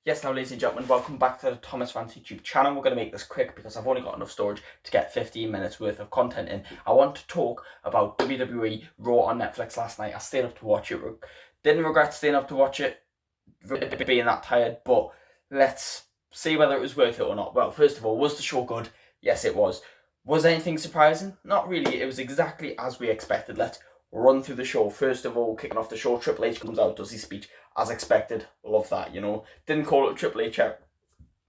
Yes, now ladies and gentlemen, welcome back to the Thomas Vance YouTube channel. We're going to make this quick because I've only got enough storage to get 15 minutes worth of content in. I want to talk about WWE Raw on Netflix last night. I stayed up to watch it. Didn't regret staying up to watch it, being that tired, but let's see whether it was worth it or not. Well, first of all, was the show good? Yes, it was. Was anything surprising? Not really. It was exactly as we expected. Let's run through the show. First of all, kicking off the show, Triple H comes out, does his speech as expected. Love that, you know. Didn't call it the Triple H era.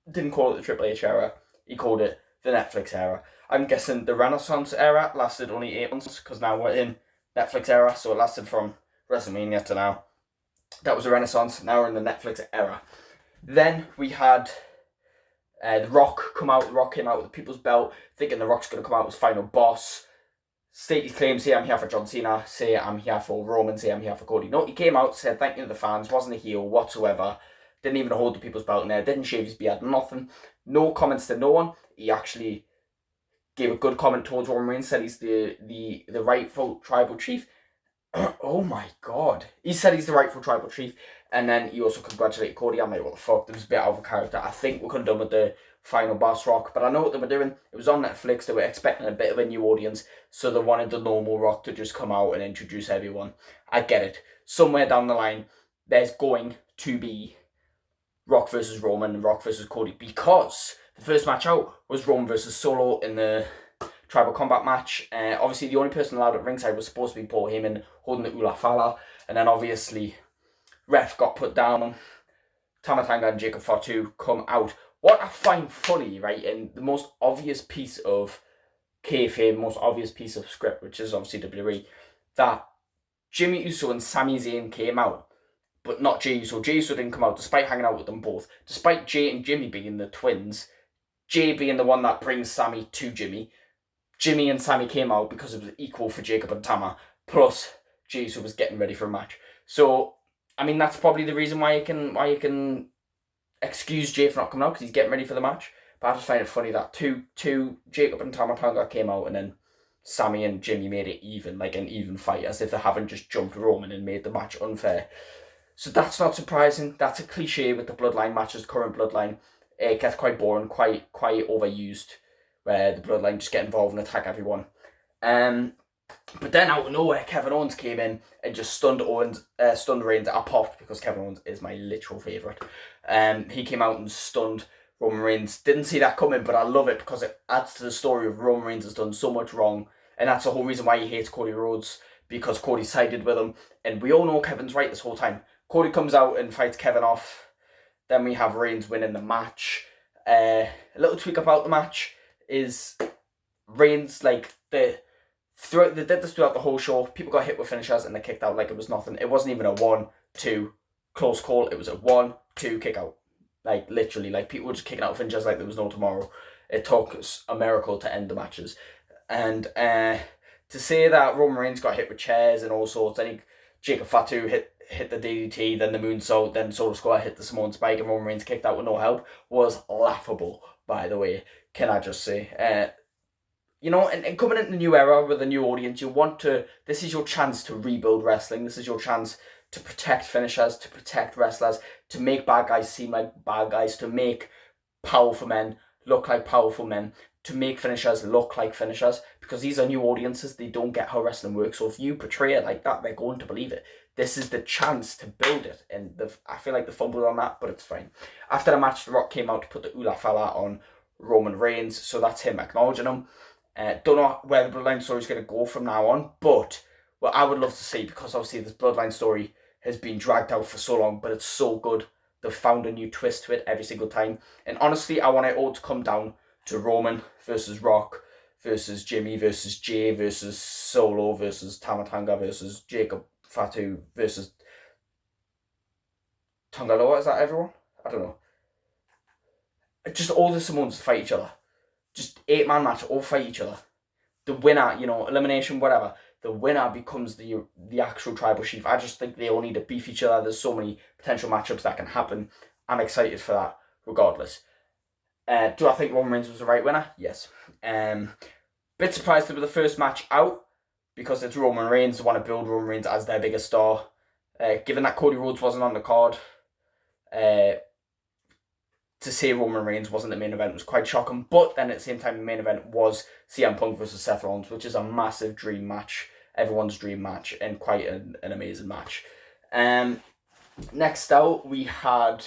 Didn't call it the Triple H era. He called it the Netflix era. I'm guessing the Renaissance era lasted only 8 months because now we're in Netflix era, so it lasted from WrestleMania to now. That was a Renaissance. Now we're in the Netflix era. Then we had The Rock come out. The Rock came out with the People's Belt, thinking The Rock's going to come out as final boss. State his claim, say I'm here for John Cena, say I'm here for Roman, say I'm here for Cody. No, he came out, said thank you to the fans, wasn't a heel whatsoever, didn't even hold the People's Belt in there, didn't shave his beard, nothing. No comments to no one. He actually gave a good comment towards Roman Reigns, said he's the rightful tribal chief. Oh my god. He said he's the rightful tribal chief, and then he also congratulated Cody. I'm like, what the fuck, this was a bit out of character. I think we could have done with the final boss Rock, but I know what they were doing. It was on Netflix, they were expecting a bit of a new audience, so they wanted the normal Rock to just come out and introduce everyone. I get it. Somewhere down the line, there's going to be Rock versus Roman and Rock versus Cody, because the first match out was Roman versus Solo in the tribal combat match. Obviously, the only person allowed at ringside was supposed to be Paul Heyman holding the Ula Fala, and then obviously ref got put down. Tama Tonga and Jacob Fatu come out. What I find funny, right, and the most obvious piece of kayfabe, most obvious piece of script, which is obviously WWE, that Jimmy Uso and Sami Zayn came out, but not Jey Uso. Jey Uso didn't come out, despite hanging out with them both. Despite Jey and Jimmy being the twins, Jey being the one that brings Sami to Jimmy, Jimmy and Sami came out because it was equal for Jacob and Tama, plus Jey Uso was getting ready for a match. So, I mean, that's probably the reason why you can excuse Jey for not coming out, because he's getting ready for the match. But I just find it funny that two Jacob and Tama Tonga came out, and then Sami and Jimmy made it even, like an even fight, as if they haven't just jumped Roman and made the match unfair. So that's not surprising. That's a cliche with the Bloodline matches, the current Bloodline. It gets quite boring, quite overused, where the Bloodline just get involved and attack everyone. But then out of nowhere, Kevin Owens came in and just stunned Reigns. I popped because Kevin Owens is my literal favourite. He came out and stunned Roman Reigns. Didn't see that coming, but I love it because it adds to the story of Roman Reigns has done so much wrong, and that's the whole reason why he hates Cody Rhodes, because Cody sided with him, and we all know Kevin's right this whole time. Cody comes out and fights Kevin off. Then we have Reigns winning the match. A little tweak about the match is Reigns, like, they did this throughout the whole show. People got hit with finishers and they kicked out like it was nothing. It wasn't even a 1-2 close call. It was a 1-2 kick out. Like, literally, like, people were just kicking out finishers like there was no tomorrow. It took a miracle to end the matches. And to say that Roman Reigns got hit with chairs and all sorts, I think Jacob Fatu hit the DDT, then the moonsault, then Solo Squad hit the Samoan Spike, and Roman Reigns kicked out with no help, was laughable, by the way, can I just say. You know, and coming into the new era with a new audience, this is your chance to rebuild wrestling. This is your chance to protect finishers, to protect wrestlers, to make bad guys seem like bad guys, to make powerful men look like powerful men, to make finishers look like finishers, because these are new audiences. They don't get how wrestling works. So if you portray it like that, they're going to believe it. This is the chance to build it, and I feel like they fumbled on that, but it's fine. After the match, The Rock came out to put the Ula Fala on Roman Reigns, so that's him acknowledging him. Don't know where the Bloodline story is going to go from now on, but what I would love to see, because obviously this Bloodline story has been dragged out for so long, but it's so good. They've found a new twist to it every single time. And honestly, I want it all to come down to Roman versus Rock versus Jimmy versus Jey versus Solo versus Tama Tonga versus Jacob Fatu versus Tonga Loa. Is that everyone? I don't know. Just all the Samoans fight each other. Just 8-man match, all fight each other. The winner, you know, elimination, whatever. The winner becomes the actual tribal chief. I just think they all need to beef each other. There's so many potential matchups that can happen. I'm excited for that, regardless. Do I think Roman Reigns was the right winner? Yes. Bit surprised to be the first match out, because it's Roman Reigns. They want to build Roman Reigns as their biggest star. Given that Cody Rhodes wasn't on the card, to say Roman Reigns wasn't the main event was quite shocking. But then at the same time, the main event was CM Punk versus Seth Rollins, which is a massive dream match, everyone's dream match, and quite an amazing match. Next out, we had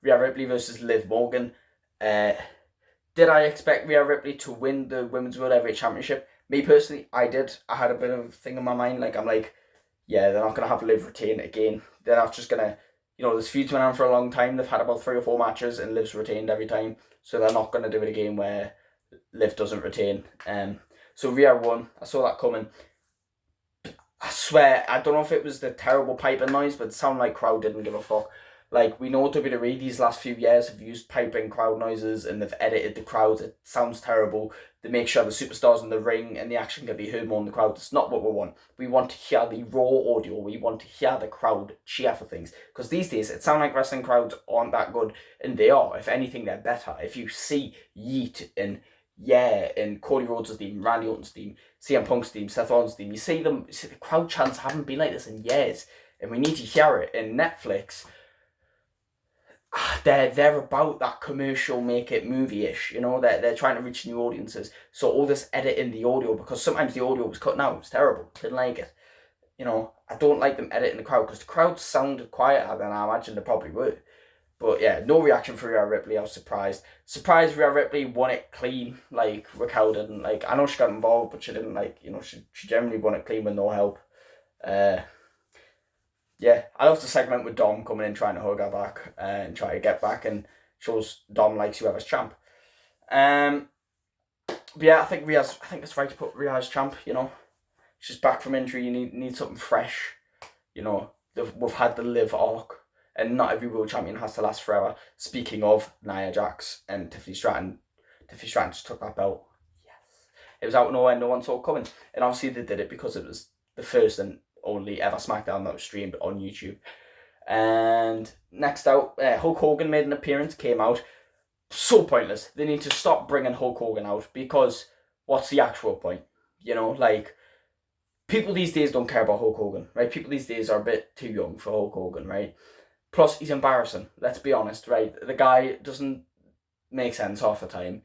Rhea Ripley versus Liv Morgan. Did I expect Rhea Ripley to win the Women's World Heavyweight Championship? Me personally, I did. I had a bit of a thing in my mind. Like, I'm like, yeah, they're not going to have Liv retain again. They're not just going to, this feud's been on for a long time. They've had about 3 or 4 matches and Liv's retained every time. So they're not going to do it again where Liv doesn't retain. So Rhea won. I saw that coming. I swear, I don't know if it was the terrible piping noise, but it sounded like crowd didn't give a fuck. Like, we know WWE these last few years have used piping crowd noises and they've edited the crowds. It sounds terrible. They make sure the superstars in the ring and the action can be heard more in the crowd. That's not what we want. We want to hear the raw audio. We want to hear the crowd cheer for things. Because these days, it sounds like wrestling crowds aren't that good. And they are. If anything, they're better. If you see Yeet and Cody Rhodes' theme, Randy Orton's theme, CM Punk's theme, Seth Rollins' theme, you see the crowd chants haven't been like this in years. And we need to hear it. In Netflix, they're about that commercial make it movie-ish, they're trying to reach new audiences. So all this editing the audio, because sometimes the audio was cutting out, it was terrible, didn't like it. I don't like them editing the crowd, because the crowd sounded quieter than I imagined they probably would. But yeah, no reaction for Rhea Ripley. I was surprised Rhea Ripley won it clean, like Raquel didn't. Like, I know she got involved, but she didn't, she generally won it clean with no help. Yeah, I love the segment with Dom coming in trying to hug her back and try to get back, and shows Dom likes whoever's champ. But yeah, I think it's right to put Rhea as champ. She's back from injury. You need something fresh. We've had the Liv arc, and not every world champion has to last forever. Speaking of Nia Jax and Tiffany Stratton just took that belt. Yes, it was out of nowhere. No one saw it coming, and obviously they did it because it was the first and only ever SmackDown that was streamed on YouTube. And next out, Hulk Hogan made an appearance, came out. So pointless. They need to stop bringing Hulk Hogan out, because what's the actual point? People these days don't care about Hulk Hogan, right? People these days are a bit too young for Hulk Hogan, right? Plus, he's embarrassing, let's be honest, right? The guy doesn't make sense half the time.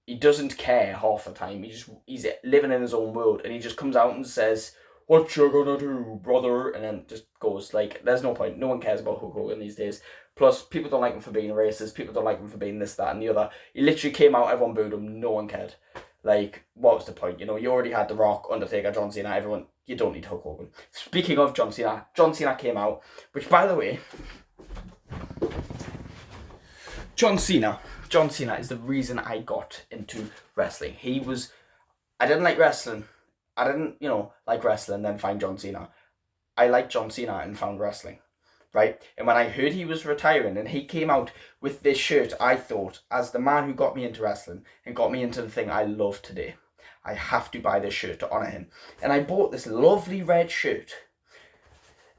He doesn't care half the time. He's living in his own world, and he just comes out and says, "What you gonna do, brother?" And then just goes. There's no point. No one cares about Hulk Hogan these days. Plus, people don't like him for being racist. People don't like him for being this, that, and the other. He literally came out, everyone booed him, no one cared. What was the point? You already had The Rock, Undertaker, John Cena, everyone. You don't need Hulk Hogan. Speaking of John Cena came out, which, by the way, John Cena is the reason I got into wrestling. I didn't like wrestling. I didn't, like wrestling, then find John Cena. I liked John Cena and found wrestling, right? And when I heard he was retiring and he came out with this shirt, I thought, as the man who got me into wrestling and got me into the thing I love today, I have to buy this shirt to honour him. And I bought this lovely red shirt.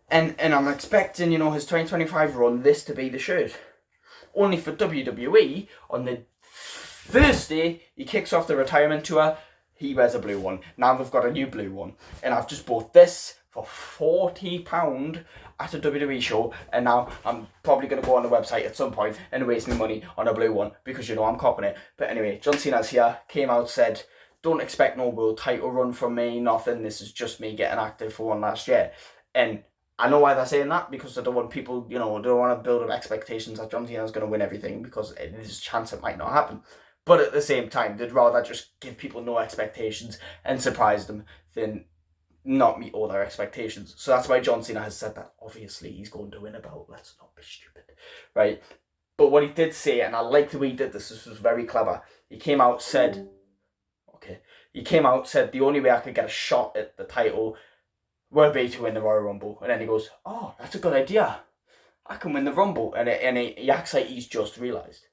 And I'm expecting, his 2025 run, this to be the shirt. Only for WWE, on the first day he kicks off the retirement tour, he wears a blue one. Now they've got a new blue one. And I've just bought this for £40 at a WWE show. And now I'm probably going to go on the website at some point and waste my money on a blue one, because I'm copping it. But anyway, John Cena's here, came out, said, "Don't expect no world title run from me, nothing. This is just me getting active for one last year." And I know why they're saying that, because they don't want people, they don't want to build up expectations that John Cena's going to win everything, because there's a chance it might not happen. But at the same time, they'd rather just give people no expectations and surprise them than not meet all their expectations. So that's why John Cena has said that. Obviously, he's going to win a belt. Let's not be stupid, right? But what he did say, and I like the way he did this was very clever. He came out, said, the only way I could get a shot at the title would be to win the Royal Rumble. And then he goes, "Oh, that's a good idea. I can win the Rumble." And he acts like he's just realised.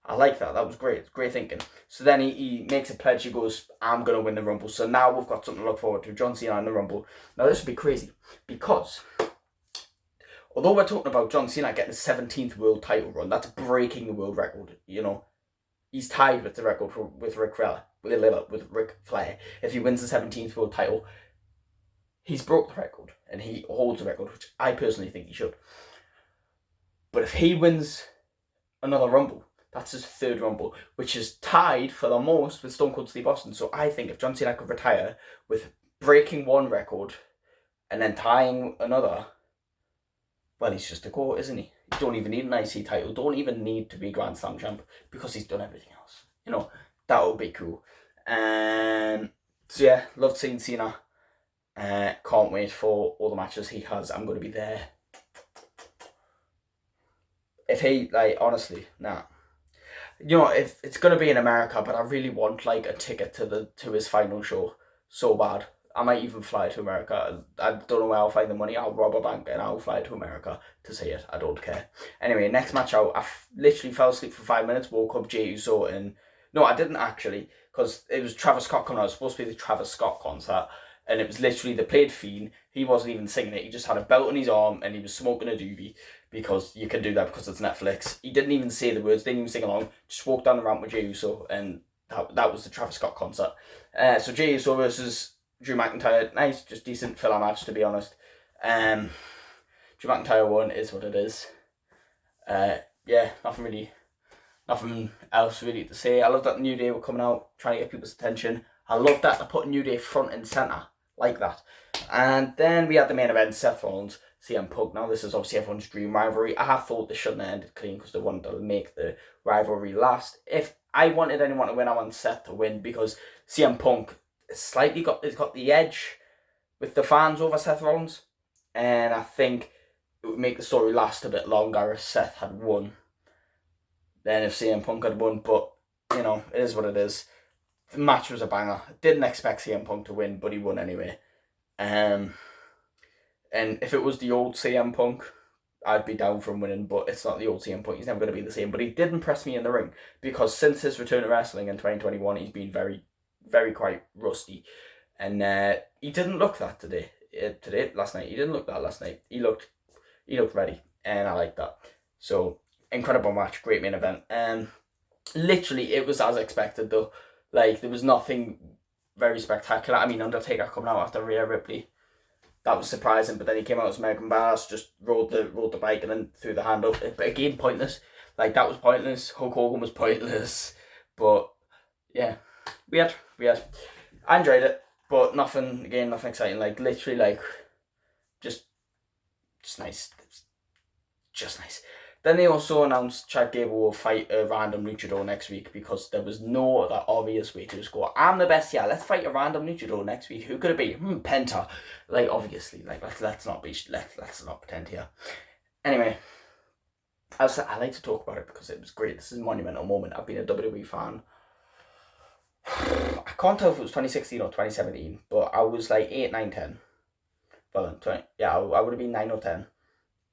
I like that. That was great. Great thinking. So then he makes a pledge. He goes, "I'm going to win the Rumble." So now we've got something to look forward to. John Cena in the Rumble. Now this would be crazy, because although we're talking about John Cena getting the 17th world title run, that's breaking the world record. He's tied with the record with Ric Flair. If he wins the 17th world title, he's broke the record, and he holds the record, which I personally think he should. But if he wins another Rumble, That's his third Rumble, which is tied for the most with Stone Cold Steve Austin. So I think if John Cena could retire with breaking one record and then tying another, well, he's just a GOAT, isn't he? You don't even need an IC title. Don't even need to be Grand Slam champ because he's done everything else. You know, that would be cool. So yeah, loved seeing Cena. Can't wait for all the matches he has. I'm going to be there. If he, like, honestly, nah. You know, if it's going to be in America, but I really want, like, a ticket to his final show so bad. I might even fly to America. I don't know where I'll find the money. I'll rob a bank and I'll fly to America to see it. I don't care. Anyway, next match out. I literally fell asleep for 5 minutes, woke up Jey Uso, and no, I didn't actually, because it was Travis Scott coming out. It was supposed to be the Travis Scott concert, and it was literally, they played Fiend. He wasn't even singing it. He just had a belt on his arm and he was smoking a doobie, because you can do that because it's Netflix. He didn't even say the words, didn't even sing along, just walked down the ramp with Jey Uso, and that was the Travis Scott concert. So Jey Uso versus Drew McIntyre, nice, just decent filler match, to be honest. Drew McIntyre won, is what it is. Yeah, nothing else really to say. I love that New Day were coming out, trying to get people's attention. I love that they put New Day front and centre, like that. And then we had the main event, Seth Rollins, CM Punk. Now, this is obviously everyone's dream rivalry. I thought they shouldn't have ended clean because they wanted to make the rivalry last. If I wanted anyone to win, I want Seth to win, because CM Punk slightly got the edge with the fans over Seth Rollins, and I think it would make the story last a bit longer if Seth had won than if CM Punk had won. But you know, it is what it is. The match was a banger. Didn't expect CM Punk to win, but he won anyway. And if it was the old CM Punk, I'd be down for him winning, but it's not the old CM Punk. He's never going to be the same. But he did impress me in the ring, because since his return to wrestling in 2021, he's been very, very quite rusty. And he didn't look that last night. He didn't look that last night. He looked ready, and I like that. So, incredible match, great main event. Literally, it was as expected though. Like, there was nothing very spectacular. I mean, Undertaker coming out after Rhea Ripley, that was surprising, but then he came out as American Badass, just rode the bike and then threw the hand up. But again, pointless. Like, that was pointless. Hulk Hogan was pointless. But yeah, weird. I enjoyed it, but nothing exciting. Like, literally, like, just nice. Just nice. Then they also announced Chad Gable will fight a random luchador next week, because there was no other obvious way to just go, I'm the best, yeah, let's fight a random luchador next week. Who could it be? Penta. Like, obviously, like, let's not pretend here. Anyway, I like to talk about it because it was great. This is a monumental moment. I've been a WWE fan. I can't tell if it was 2016 or 2017, but I was like 8, 9, 10. Well, I would have been 9 or 10.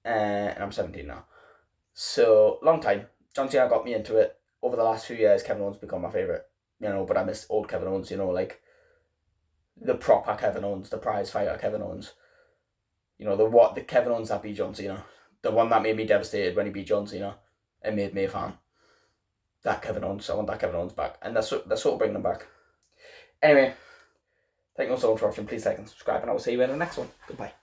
And I'm 17 now. So, long time. John Cena got me into it. Over the last few years, Kevin Owens become my favourite. You know, but I miss old Kevin Owens, you know, like the proper Kevin Owens, the prize fighter Kevin Owens. You know, the Kevin Owens that beat John Cena. The one that made me devastated when he beat John Cena and made me a fan. That Kevin Owens. I want that Kevin Owens back. And that's sort of bringing them back. Anyway, thank you so much for watching. Please like and subscribe, and I will see you in the next one. Goodbye.